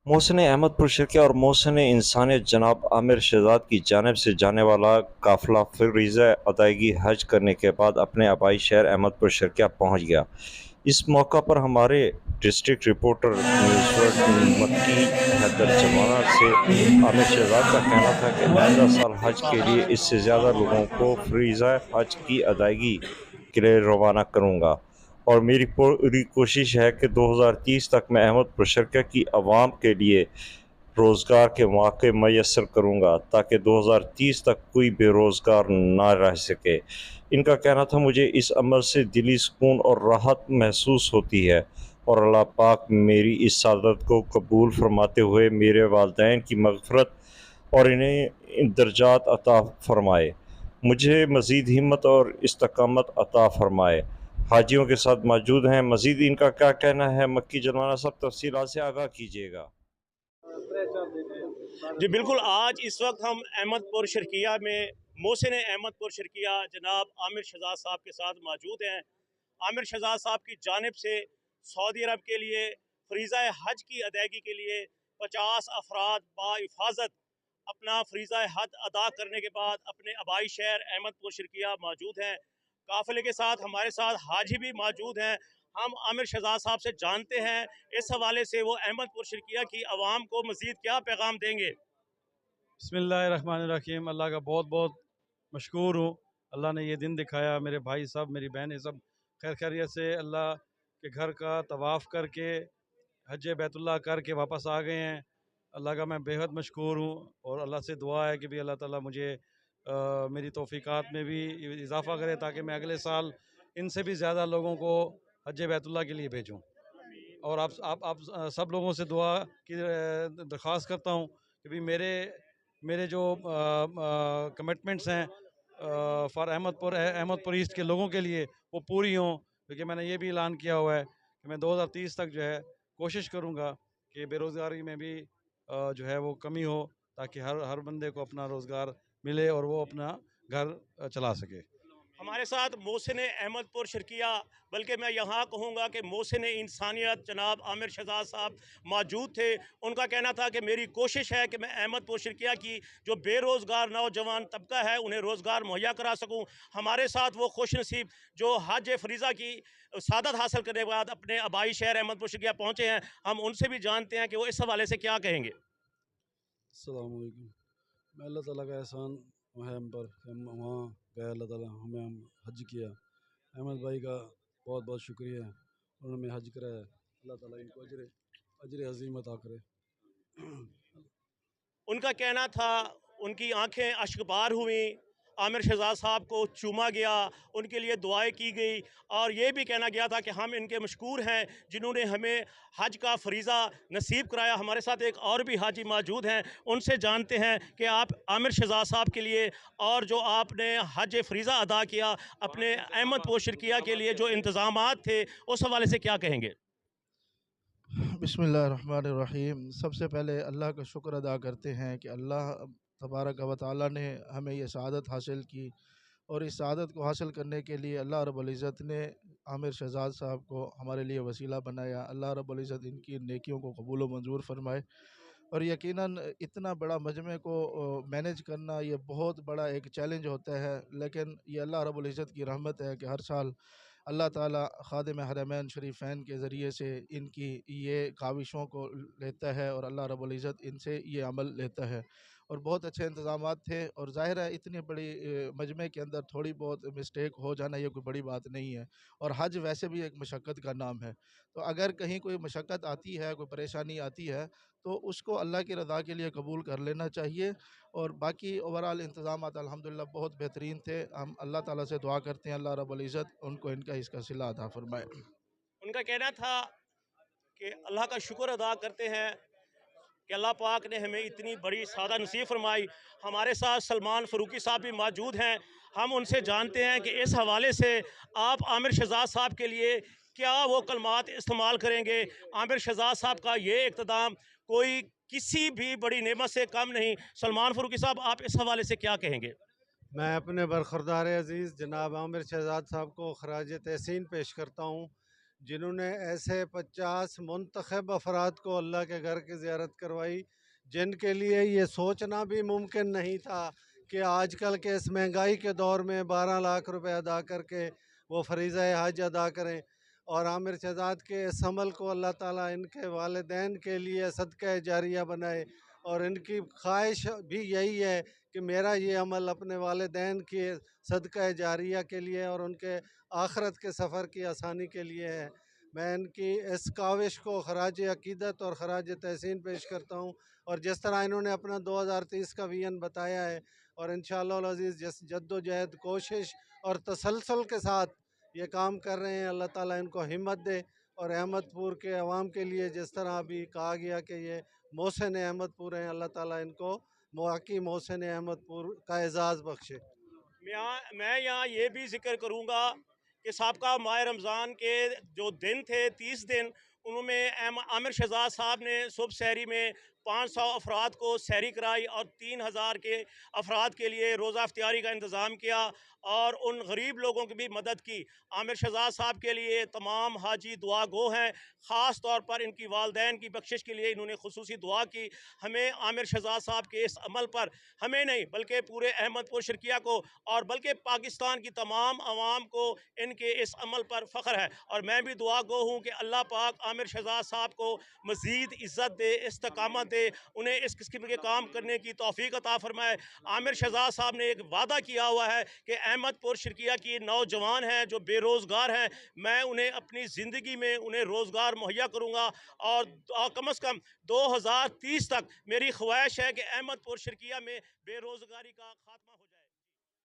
मोहसिन अहमदपुर शर्किया और मोहसिन इंसानियत जनाब आमिर शहजाद की जानिब से जाने वाला काफिला फ़रीज़ा अदायगी हज करने के बाद अपने आबाई शहर अहमदपुर शर्किया पहुँच गया। इस मौका पर हमारे डिस्ट्रिक्ट रिपोर्टर न्यूज़ मक्की हैदर जमाना से आमिर शहजाद का कहना था कि आइंदा साल हज के लिए इससे ज़्यादा लोगों को फ़रीज़ा हज की अदायगी के लिए रवाना करूँगा और मेरी पूरी कोशिश है कि 2030 तक मैं अहमदपुर शर्किया की आवाम के लिए रोज़गार के मौके मैसर करूँगा ताकि 2030 तक कोई बेरोज़गार ना रह सके। इनका कहना था मुझे इस अमल से दिली सुकून और राहत महसूस होती है और अल्लाह पाक मेरी इस सादत को कबूल फरमाते हुए मेरे वालिदैन की मग़फ़िरत और इन्हें दर्जात अता फ़रमाए, मुझे मज़ीद हिम्मत और इस्तकामत अता फ़रमाए। हाजियों के साथ मौजूद हैं, मज़ीद इनका क्या कहना है मक्की जनवाना साहब, तफ़सीलात से आगाह कीजिएगा। जी बिल्कुल, आज इस वक्त हम अहमदपुर शर्किया में मोहसिन अहमदपुर शर्किया जनाब आमिर शहजाद साहब के साथ मौजूद हैं। आमिर शहजाद साहब की जानिब से सऊदी अरब के लिए फ़रीज़ा हज की अदायगी के लिए 50 अफराद बाहिफाजत अपना फ़रीज़ा हज अदा करने के बाद अपने आबाई शहर अहमदपुर शर्किया मौजूद हैं। काफ़िले के साथ हमारे साथ हाजी भी मौजूद हैं। हम आमिर शहजाद साहब से जानते हैं इस हवाले से वो अहमदपुर शर्किया की आवाम को मज़ीद क्या पैगाम देंगे। बिस्मिल्लाहिर्रहमानिर्रहीम। अल्लाह का बहुत बहुत मशकूर हूँ। अल्लाह ने ये दिन दिखाया, मेरे भाई सब मेरी बहनें सब खैर खैरियत से अल्लाह के घर का तवाफ़ करके हज बैतुल्लाह करके वापस आ गए हैं। अल्लाह का मैं बेहद मशकूर हूँ और अल्लाह से दुआ है कि भी अल्लाह ताला मुझे मेरी तौफ़ीक़ात में भी इजाफ़ा करे ताकि मैं अगले साल इनसे भी ज़्यादा लोगों को हज बैतुल्लाह के लिए भेजूँ। और आप सब लोगों से दुआ की दरख्वास्त करता हूँ कि भी मेरे मेरे जो कमिटमेंट्स हैं फ़ॉर अहमदपुर ईस्ट के लोगों के लिए वो पूरी हों, क्योंकि मैंने ये भी ऐलान किया हुआ है कि मैं 2030 तक जो है कोशिश करूँगा कि बेरोज़गारी में भी जो है वो कमी हो, ताकि हर हर बंदे को अपना रोज़गार मिले और वो अपना घर चला सके। हमारे साथ मोहसिन अहमदपुर शर्किया, बल्कि मैं यहाँ कहूँगा कि मोहसिन इंसानियत जनाब आमिर शहजाद साहब मौजूद थे। उनका कहना था कि मेरी कोशिश है कि मैं अहमदपुर शर्किया की जो बेरोज़गार नौजवान तबका है उन्हें रोज़गार मुहैया करा सकूँ। हमारे साथ वो खुश नसीब जो हज फ़रीज़ा की सादत हासिल करने के बाद अपने आबाई शहर अहमदपुर शर्किया पहुँचे हैं, हम उनसे भी जानते हैं कि वो इस हवाले से क्या कहेंगे। अस्सलाम वालेकुम। मैं अल्लाह ताला का एहसान है हम पर कि हम वहाँ गए, अल्लाह ताला हमें हम हज किया। अहमद भाई का बहुत बहुत शुक्रिया, उन्होंने हमें हज कराया। अल्लाह ताला इनको अजर अजर अज़ीम अता करे। उनका कहना था उनकी आंखें अश्कबार हुई, आमिर शहजाद साहब को चूमा गया, उनके लिए दुआएं की गई और ये भी कहना गया था कि हम इनके मशकूर हैं जिन्होंने हमें हज का फ़रीज़ा नसीब कराया। हमारे साथ एक और भी हाजी मौजूद हैं, उनसे जानते हैं कि आप आमिर शहजाद साहब के लिए और जो आपने हज फ़रीज़ा अदा किया अपने अहमदपुर शर्किया के लिए जो इंतज़ामात थे उस हवाले से क्या कहेंगे। बिस्मिल्लाहिर्रहमानिर्रहीम। सबसे पहले अल्लाह का शुक्र अदा करते हैं कि अल्लाह तबारक व तआला ने हमें ये सआदत हासिल की और इस सआदत को हासिल करने के लिए अल्लाह रब्बुल इज़्ज़त ने आमिर शहजाद साहब को हमारे लिए वसीला बनाया। अल्लाह रब्बुल इज़्ज़त इनकी नेकियों को कबूल व मंजूर फरमाए। और यकीनन इतना बड़ा मजमे को मैनेज करना ये बहुत बड़ा एक चैलेंज होता है, लेकिन ये अल्लाह रब्बुल इज़्ज़त की रहमत है कि हर साल अल्लाह ताला ख़ादिम हरमैन शरीफ़ैन के ज़रिए से इनकी ये काविशों को लेता है और अल्लाह रब्बुल इज़्ज़त इनसे ये अमल लेता है। और बहुत अच्छे इंतज़ामात थे और ज़ाहिर है इतनी बड़ी मजमे के अंदर थोड़ी बहुत मिस्टेक हो जाना ये कोई बड़ी बात नहीं है। और हज वैसे भी एक मशक्क़त का नाम है, तो अगर कहीं कोई मशक्क़त आती है, कोई परेशानी आती है, तो उसको अल्लाह की रज़ा के लिए कबूल कर लेना चाहिए। और बाकी ओवरऑल इंतज़ामात अल्हम्दुलिल्लाह बहुत बेहतरीन थे। हम अल्लाह ताला से दुआ करते हैं अल्लाह रब्बुल इज़्ज़त उनको इनका इसका सिला अता फ़रमाए। उनका कहना था कि अल्लाह का शुक्र अदा करते हैं कि अल्लाह पाक ने हमें इतनी बड़ी सादा नसीब फरमाई। हमारे साथ सलमान फ़ारूकी साहब भी मौजूद हैं, हम उनसे जानते हैं कि इस हवाले से आप आमिर शहजाद साहब के लिए क्या वो कलमात इस्तेमाल करेंगे। आमिर शहजाद साहब का ये इक़्तिदाम कोई किसी भी बड़ी नेमत से कम नहीं। सलमान फ़ारूकी साहब, आप इस हवाले से क्या कहेंगे। मैं अपने बरखुरदार अज़ीज़ जनाब आमिर शहजाद साहब को ख़राज तहसीन पेश करता हूँ जिन्होंने ऐसे 50 मुंतखब अफराद को अल्लाह के घर की ज़ियारत करवाई, जिनके लिए ये सोचना भी मुमकिन नहीं था कि आजकल के इस महंगाई के दौर में 12 लाख रुपए अदा करके वो फ़रीज़ा हज अदा करें। और आमिर शहज़ाद के इस अमल को अल्लाह ताला इनके वालिदैन के लिए सदका जारिया बनाए। और इनकी ख्वाहिश भी यही है कि मेरा ये अमल अपने वालिदैन के सदका जारिया के लिए और उनके आखरत के सफ़र की आसानी के लिए है। मैं इनकी इस काविश को खराज अकीदत और खराज तहसीन पेश करता हूँ। और जिस तरह इन्होंने अपना 2030 का विजन बताया है, और इंशाअल्लाह अज़ीज़ जिस जद्दोजहद कोशिश और तसलसल के साथ ये काम कर रहे हैं, अल्लाह ताला इनको हिम्मत दे। और अहमदपुर के अवाम के लिए जिस तरह अभी कहा गया कि ये मोहसिन अहमदपुर हैं, अल्लाह ताला इनको वाकई मोहसिन अहमदपुर का एज़ाज़ बख्शे। मैं यहाँ ये भी जिक्र करूँगा कि साबका माह रमज़ान के जो दिन थे 30 दिन, उनमें आमिर शहजाद साहब ने सुबह सहरी में 500 अफराद को सहरी कराई और 3000 के अफराद के लिए रोज़ा इफ्तियारी का इंतज़ाम किया और उन गरीब लोगों की भी मदद की। आमिर शहजाद साहब के लिए तमाम हाजी दुआ गो हैं, ख़ास तौर पर इनकी वालदैन की बख्शिश के लिए इन्होंने खुसूसी दुआ की। हमें आमिर शहजाद साहब के इस अमल पर, हमें नहीं बल्कि पूरे अहमदपुर शर्किया को और बल्कि पाकिस्तान की तमाम आवाम को इनके इस अमल पर फ़ख्र है। और मैं भी दुआ गो हूँ कि अल्लाह पाक आमिर शहजाद साहब को मज़ीद इज़्ज़त दे, इस्तकामत दे, उन्हें इस किस्म के काम करने की तौफ़ीक अता फ़रमाए। आमिर शहजाद साहब ने एक वादा किया हुआ है कि अहमदपुर शर्किया की नौजवान हैं जो बेरोज़गार हैं, मैं उन्हें अपनी ज़िंदगी में उन्हें रोज़गार मुहैया करूँगा। और कम अज़ कम 2030 तक मेरी ख्वाहिश है कि अहमदपुर शर्किया में बेरोज़गारी का खात्मा